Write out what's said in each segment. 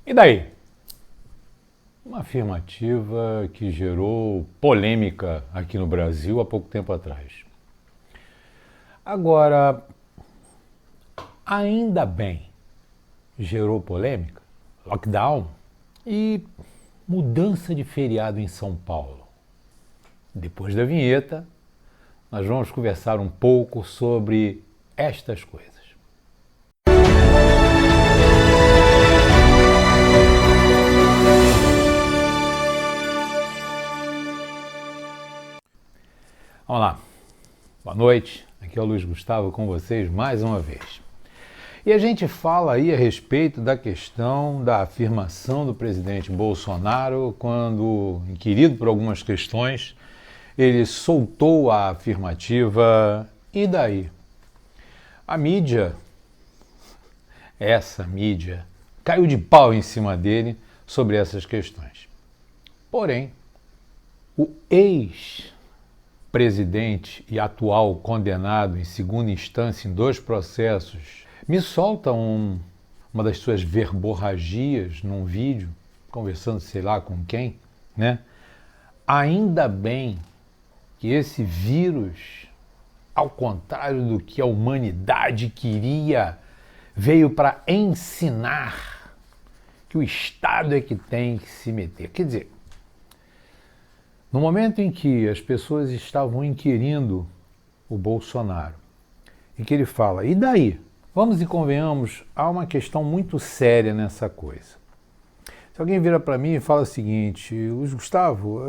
E daí? Uma afirmativa que gerou polêmica aqui no Brasil há pouco tempo atrás. Agora, ainda bem, gerou polêmica, lockdown e mudança de feriado em São Paulo. Depois da vinheta, nós vamos conversar um pouco sobre estas coisas. Vamos lá. Boa noite. Aqui é o Luiz Gustavo com vocês mais uma vez. E a gente fala aí a respeito da questão da afirmação do presidente Bolsonaro quando, inquirido por algumas questões, ele soltou a afirmativa "e daí?". A mídia, essa mídia, caiu de pau em cima dele sobre essas questões. Porém, o ex-presidente e atual condenado em segunda instância em 2 processos me solta uma das suas verborragias num vídeo, conversando sei lá com quem, né? Ainda bem que esse vírus, ao contrário do que a humanidade queria, veio para ensinar que o Estado é que tem que se meter. Quer dizer, no momento em que as pessoas estavam inquirindo o Bolsonaro, em que ele fala, e daí? Vamos e convenhamos, há uma questão muito séria nessa coisa. Se alguém vira para mim e fala o seguinte, Luiz Gustavo,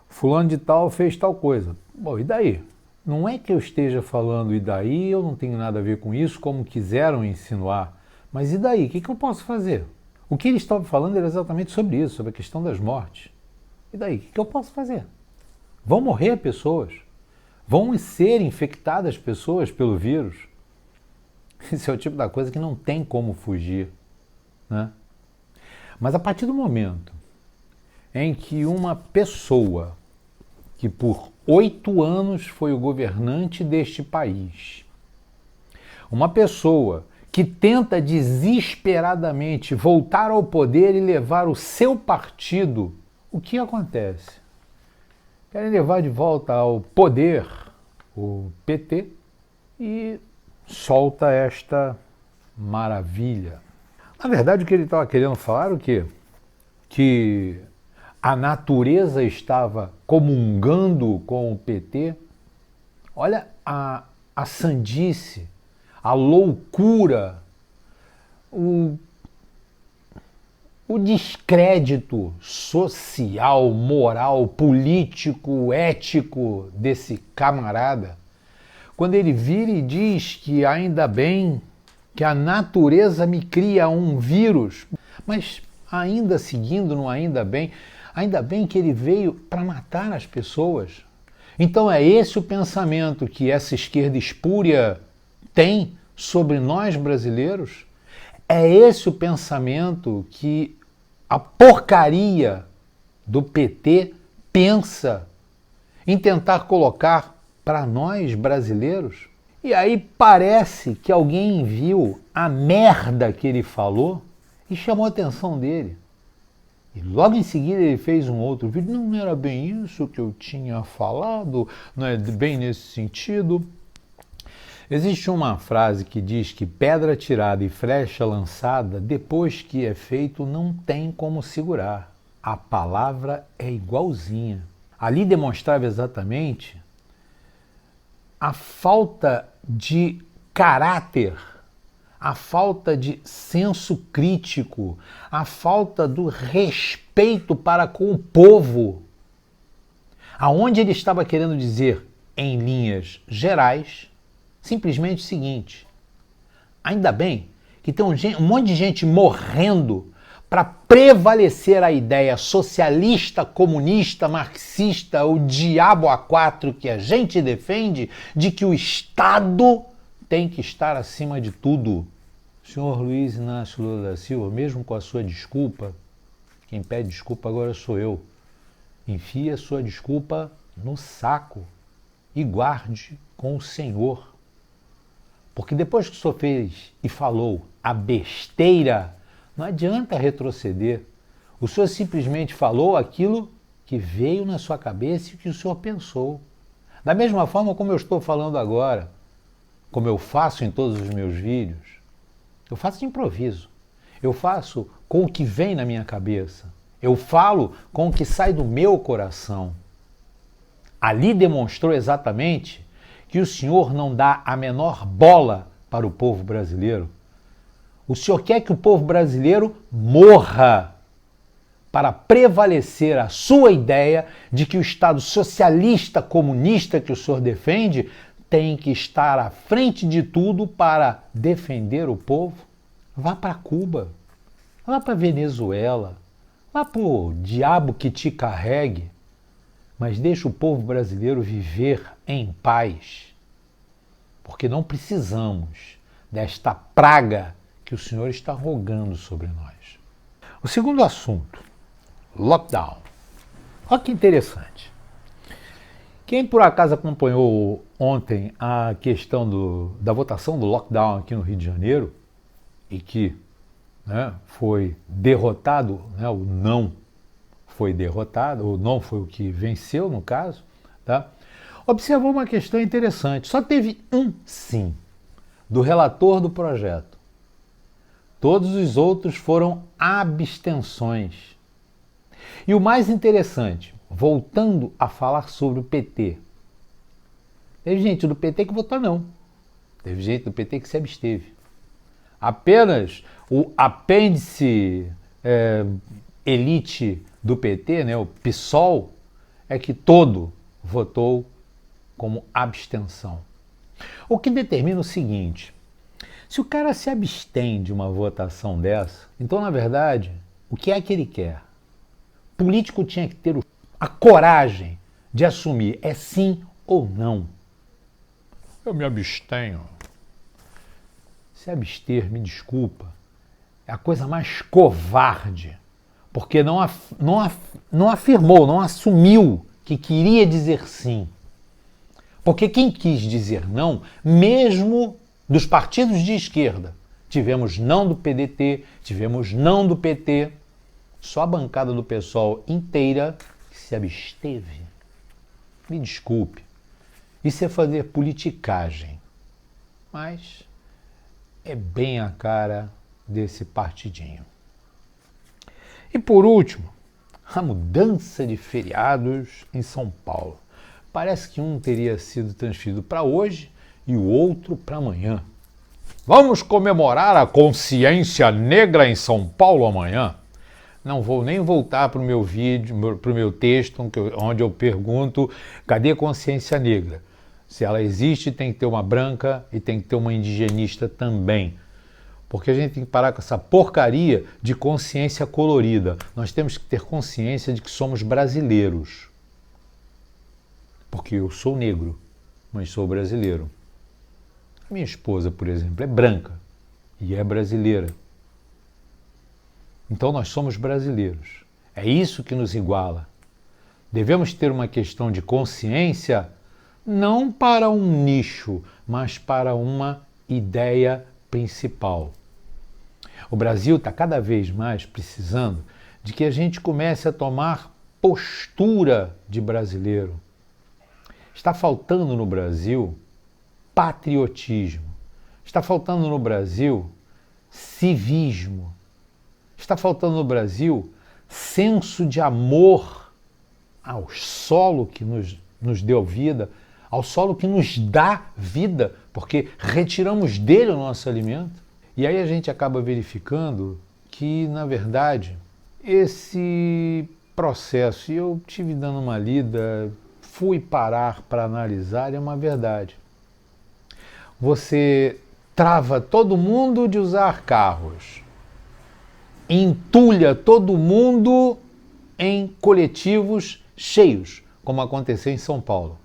fulano de tal fez tal coisa. Bom, e daí? Não é que eu esteja falando e daí, eu não tenho nada a ver com isso, como quiseram insinuar. Mas e daí? O que eu posso fazer? O que ele estava falando era exatamente sobre isso, sobre a questão das mortes. E daí? O que eu posso fazer? Vão morrer pessoas? Vão ser infectadas pessoas pelo vírus? Esse é o tipo da coisa que não tem como fugir, né? Mas a partir do momento em que uma pessoa que por 8 anos foi o governante deste país, uma pessoa que tenta desesperadamente voltar ao poder e levar o seu partido, o que acontece? Querem levar de volta ao poder o PT e solta esta maravilha. Na verdade, o que ele estava querendo falar era o quê? Que a natureza estava comungando com o PT. Olha a sandice, a loucura, o descrédito social, moral, político, ético desse camarada, quando ele vira e diz que ainda bem que a natureza me cria um vírus, mas ainda seguindo no ainda bem que ele veio para matar as pessoas. Então é esse o pensamento que essa esquerda espúria tem sobre nós brasileiros? É esse o pensamento que a porcaria do PT pensa em tentar colocar para nós brasileiros? E aí parece que alguém viu a merda que ele falou e chamou a atenção dele. E logo em seguida ele fez um outro vídeo, não era bem isso que eu tinha falado, não é bem nesse sentido. Existe uma frase que diz que pedra tirada e flecha lançada, depois que é feito, não tem como segurar. A palavra é igualzinha. Ali demonstrava exatamente a falta de caráter, a falta de senso crítico, a falta do respeito para com o povo. Aonde ele estava querendo dizer, em linhas gerais, simplesmente o seguinte: ainda bem que tem um monte de gente morrendo para prevalecer a ideia socialista, comunista, marxista, o diabo a quatro que a gente defende, de que o Estado tem que estar acima de tudo. Senhor Luiz Inácio Lula da Silva, mesmo com a sua desculpa, quem pede desculpa agora sou eu, enfie a sua desculpa no saco e guarde com o Senhor. Porque depois que o senhor fez e falou a besteira, não adianta retroceder. O senhor simplesmente falou aquilo que veio na sua cabeça e que o senhor pensou. Da mesma forma como eu estou falando agora, como eu faço em todos os meus vídeos, eu faço de improviso. Eu faço com o que vem na minha cabeça. Eu falo com o que sai do meu coração. Ali demonstrou exatamente que o senhor não dá a menor bola para o povo brasileiro. O senhor quer que o povo brasileiro morra para prevalecer a sua ideia de que o Estado socialista comunista que o senhor defende tem que estar à frente de tudo para defender o povo. Vá para Cuba, vá para Venezuela, vá para o diabo que te carregue, mas deixe o povo brasileiro viver em paz, porque não precisamos desta praga que o senhor está rogando sobre nós. O segundo assunto, lockdown. Olha que interessante. Quem por acaso acompanhou ontem a questão da votação do lockdown aqui no Rio de Janeiro e que foi derrotado, o não foi derrotado, o não foi o que venceu no caso, tá? Observou uma questão interessante. Só teve um sim do relator do projeto. Todos os outros foram abstenções. E o mais interessante, voltando a falar sobre o PT, teve gente do PT que votou não. Teve gente do PT que se absteve. Apenas o apêndice elite do PT, o PSOL, é que todo votou como abstenção. O que determina o seguinte: se o cara se abstém de uma votação dessa, então, na verdade, o que é que ele quer? O político tinha que ter a coragem de assumir é sim ou não. Eu me abstenho. Se abster, me desculpa, é a coisa mais covarde, porque não afirmou, não assumiu que queria dizer sim. Porque quem quis dizer não, mesmo dos partidos de esquerda, tivemos não do PDT, tivemos não do PT, só a bancada do PSOL inteira que se absteve. Me desculpe, isso é fazer politicagem, mas é bem a cara desse partidinho. E por último, a mudança de feriados em São Paulo. Parece que um teria sido transferido para hoje e o outro para amanhã. Vamos comemorar a consciência negra em São Paulo amanhã? Não vou nem voltar para o meu vídeo, para o meu texto, onde eu pergunto cadê a consciência negra? Se ela existe, tem que ter uma branca e tem que ter uma indigenista também. Porque a gente tem que parar com essa porcaria de consciência colorida. Nós temos que ter consciência de que somos brasileiros. Porque eu sou negro, mas sou brasileiro. Minha esposa, por exemplo, é branca e é brasileira. Então nós somos brasileiros. É isso que nos iguala. Devemos ter uma questão de consciência não para um nicho, mas para uma ideia principal. O Brasil está cada vez mais precisando de que a gente comece a tomar postura de brasileiro. Está faltando no Brasil patriotismo. Está faltando no Brasil civismo. Está faltando no Brasil senso de amor ao solo que nos deu vida, ao solo que nos dá vida, porque retiramos dele o nosso alimento. E aí a gente acaba verificando que, na verdade, esse processo, e eu tive dando uma lida, fui parar para analisar, é uma verdade. Você trava todo mundo de usar carros, entulha todo mundo em coletivos cheios, como aconteceu em São Paulo.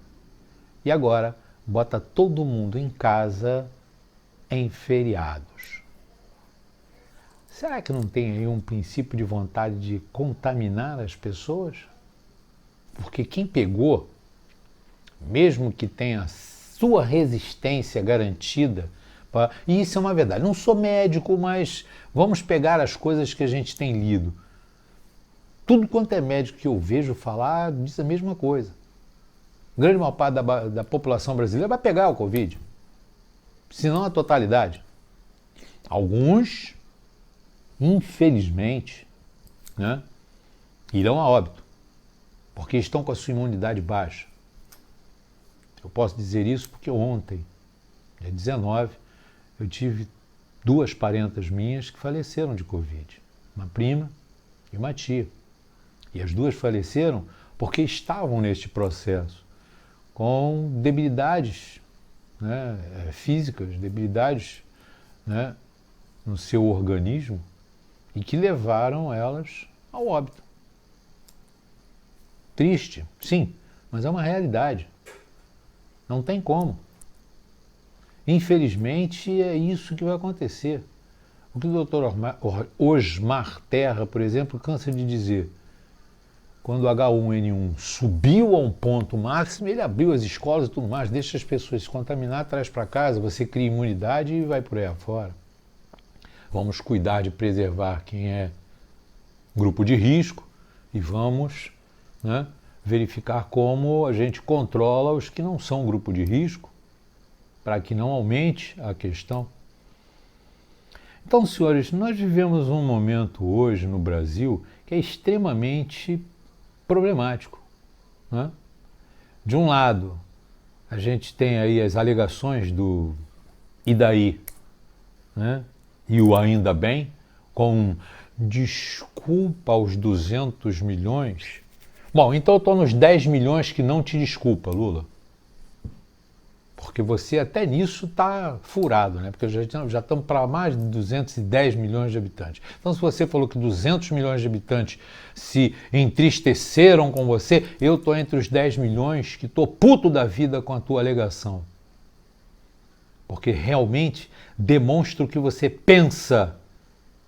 E agora bota todo mundo em casa em feriados. Será que não tem aí um princípio de vontade de contaminar as pessoas? Porque quem pegou, mesmo que tenha sua resistência garantida E isso é uma verdade. Não sou médico, mas vamos pegar as coisas que a gente tem lido. Tudo quanto é médico que eu vejo falar diz a mesma coisa. A grande maior parte da população brasileira vai pegar o Covid, se não a totalidade. Alguns, infelizmente, né, irão a óbito, porque estão com a sua imunidade baixa. Eu posso dizer isso porque ontem, dia 19, eu tive 2 parentas minhas que faleceram de Covid. Uma prima e uma tia. E as 2 faleceram porque estavam neste processo, com debilidades, né, físicas, debilidades, né, no seu organismo, e que levaram elas ao óbito. Triste, sim, mas é uma realidade. Não tem como. Infelizmente, é isso que vai acontecer. O que o Dr. Osmar Terra, por exemplo, cansa de dizer. Quando o H1N1 subiu a um ponto máximo, ele abriu as escolas e tudo mais, deixa as pessoas se contaminar, traz para casa, você cria imunidade e vai por aí afora. Vamos cuidar de preservar quem é grupo de risco e vamos, né, verificar como a gente controla os que não são grupo de risco, para que não aumente a questão. Então, senhores, nós vivemos um momento hoje no Brasil que é extremamente problemático, né? De um lado, a gente tem aí as alegações do "e daí", né? E o "ainda bem", com desculpa aos 200 milhões. Bom, então eu estou nos 10 milhões que não te desculpa, Lula. Porque você até nisso está furado, né? Porque já estamos para mais de 210 milhões de habitantes. Então, se você falou que 200 milhões de habitantes se entristeceram com você, eu estou entre os 10 milhões que estou puto da vida com a tua alegação. Porque realmente demonstra o que você pensa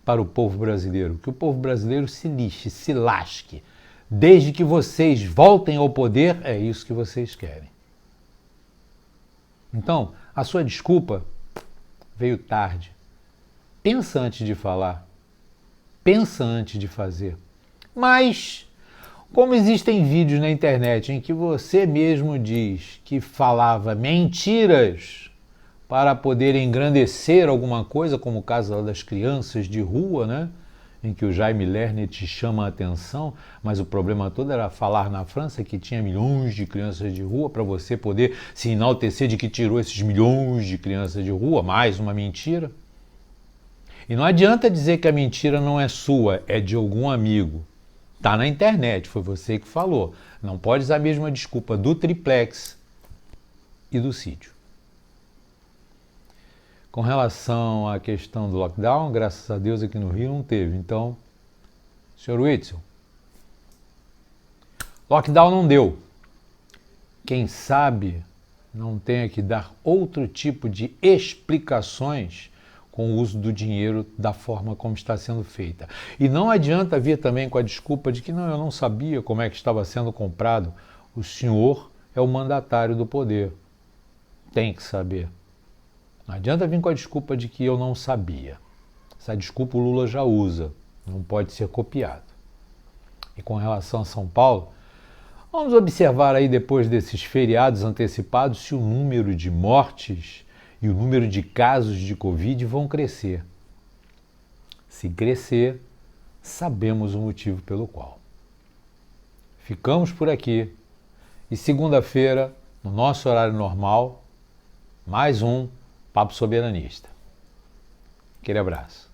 para o povo brasileiro. Que o povo brasileiro se lixe, se lasque. Desde que vocês voltem ao poder, é isso que vocês querem. Então, a sua desculpa veio tarde. Pensa antes de falar. Pensa antes de fazer. Mas, como existem vídeos na internet em que você mesmo diz que falava mentiras para poder engrandecer alguma coisa, como o caso das crianças de rua, né? Em que o Jaime Lerner te chama a atenção, mas o problema todo era falar na França que tinha milhões de crianças de rua para você poder se enaltecer de que tirou esses milhões de crianças de rua, mais uma mentira. E não adianta dizer que a mentira não é sua, é de algum amigo. Está na internet, foi você que falou. Não pode usar a mesma desculpa do triplex e do sítio. Com relação à questão do lockdown, graças a Deus aqui no Rio não teve. Então, senhor Whitson, lockdown não deu. Quem sabe não tenha que dar outro tipo de explicações com o uso do dinheiro da forma como está sendo feita. E não adianta vir também com a desculpa de que não, eu não sabia como é que estava sendo comprado. O senhor é o mandatário do poder. Tem que saber. Não adianta vir com a desculpa de que eu não sabia. Essa desculpa o Lula já usa, não pode ser copiado. E com relação a São Paulo, vamos observar aí depois desses feriados antecipados se o número de mortes e o número de casos de Covid vão crescer. Se crescer, sabemos o motivo pelo qual. Ficamos por aqui e segunda-feira, no nosso horário normal, mais um Papo Soberanista. Aquele abraço.